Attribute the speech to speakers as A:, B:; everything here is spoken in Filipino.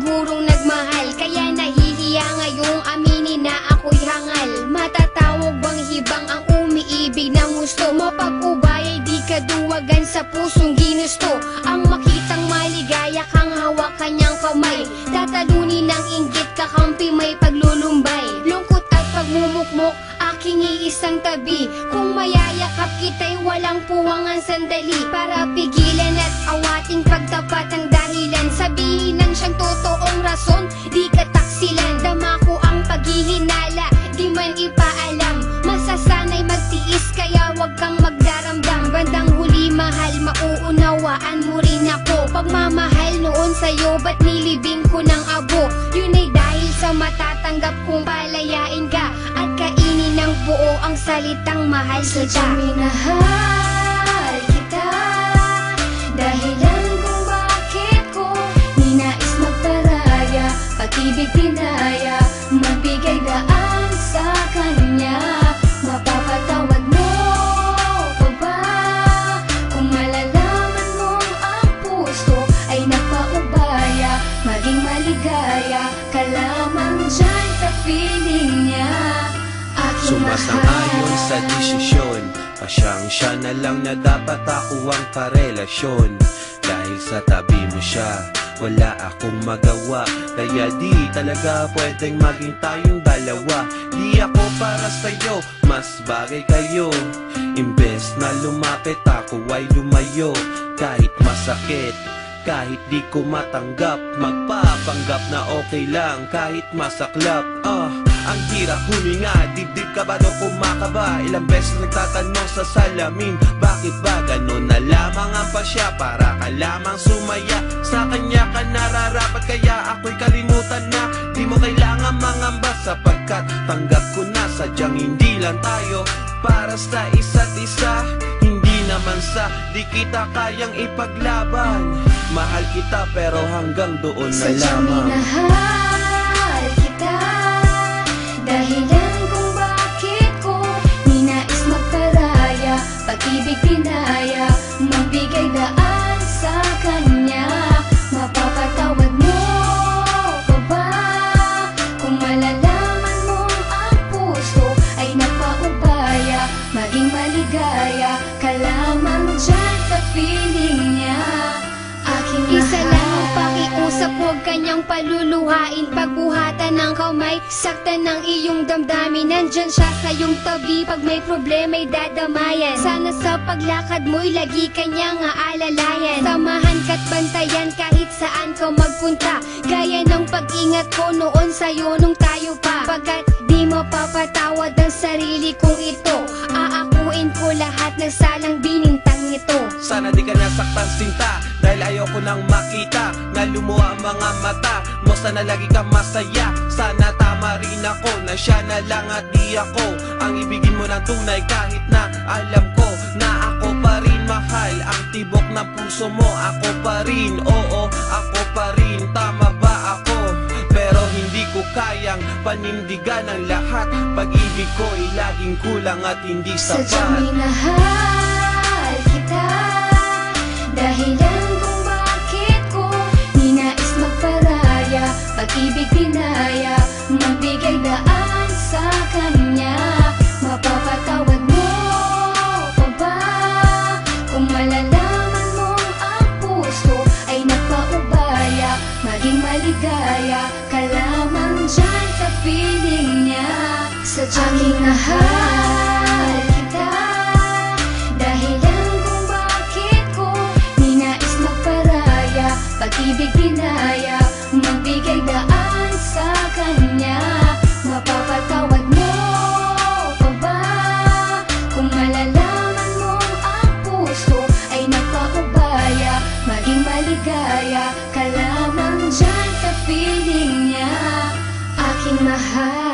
A: sigurong nagmahal, kaya nahihiya ngayong aminin na ako'y hangal. Matatawag bang hibang ang umiibig ng gusto? Mapag-ubay ay di kaduwagan sa pusong ginusto. Ang makitang maligaya kang hawak kanyang kamay, tatalunin ng inggit kakampi may paglulumbay. Lungkot at pagmumukmok aking iisang tabi, kung mayayakap kita'y walang puwangan sandali, para pigilan at awating pagtapat ang dahilan. Sabihin ng siyang totoong rason, di ka taksilan. Dama ko ang paghihinala, di man ipaalam. Masasanay magtiis kaya wag kang magdaramdam. Bandang huli mahal, mauunawaan mo rin ako. Pagmamahal noon sa'yo, ba't nilibing ko ng abo? Yun ay dahil sa matatanggap kong palayain ka at kainin ng buo ang salitang mahal kita.
B: Sadyang minahal kita, dahilan kung bakit ko ninais magparaya, pag-ibig pinaya, magbigay daan sa kanya. Mapapatawad mo pa ba kung malalaman mong ang puso ay napaubaya? Maging maligaya ka lamang dyan sa feeling niya.
C: Sumasang-ayon sa desisyon, pasyang-siya na lang na dapat ako ang karelasyon. Dahil sa tabi mo siya, wala akong magawa, kaya di talaga pwedeng maging tayong dalawa. Di ako para sa'yo, mas bagay kayo. Imbes na lumapit ako ay lumayo. Kahit masakit, kahit di ko matanggap, magpapanggap na okay lang kahit masaklap. Ang hirap huminga, dibdib kabado kumakaba. Ilang beses nagtatanong sa salamin, bakit ba ganon na lamang ang pasya? Para ka lamang sumaya, sa kanya ka nararapat, kaya ako'y kalimutan na. Di mo kailangan mangamba sapagkat tanggap ko na sadyang hindi lang tayo para sa isa't isa. Hindi naman sa di kita kayang ipaglaban. Mahal kita pero hanggang doon na
B: Sadyang
C: lamang.
B: minahal kita, dahilan kung bakit ko ninais magparaya, pag-ibig pinaya, magbigay daan sa kanya. Mapapatawad mo pa ba kung malalaman mong ang puso ay napaubaya? Maging maligaya ka lamang dyan sa feeling niya.
A: Isa lang ang pakiusap, huwag kanyang paluluhain. Pagbuhatan ng kamay, saktan ng iyong damdamin. Nandyan siya sa iyong tabi, pag may problema'y dadamayan. Sana sa paglakad mo'y lagi kanyang aalalayan. Samahan ka't bantayan kahit saan ka magpunta, gaya ng pag-ingat ko noon sa'yo nung tayo pa. Pagkat di mapapatawad ang sarili kong ito, aakuin ko lahat ng salang binintang ito.
C: Sana di ka nasaktan sinta, dahil ayoko nang makita na lumuha ang mga mata mo. Sana lagi ka masaya, sana tama rin ako na siya na lang at di ako ang ibigin mo ng tunay. Kahit na alam ko na ako pa rin mahal, ang tibok ng puso mo ako pa rin. Oo, ako pa rin, tama ba ako? Pero hindi ko kayang panindigan ang lahat. Pag-ibig ko ay laging kulang at hindi
B: Sadyang
C: sapat.
B: minahal kita, dahilan kung bakit ko ninais magparaya, pag-ibig pinaya, magbigay daan sa kanya. Mapapatawad mo pa ba kung malalaman mong ang puso ay napaubaya? Maging maligaya ka lamang dyan sa feeling niya. Sadyang minahal kita, dahilan kung bakit ko ninais magparaya, pag-ibig pinaya, magbigay daan sa kanya. Mapapatawad mo pa ba kung malalaman mong ang puso ay napaubaya? Maging maligaya ka lamang dyan sa feeling niya. Aking mahal,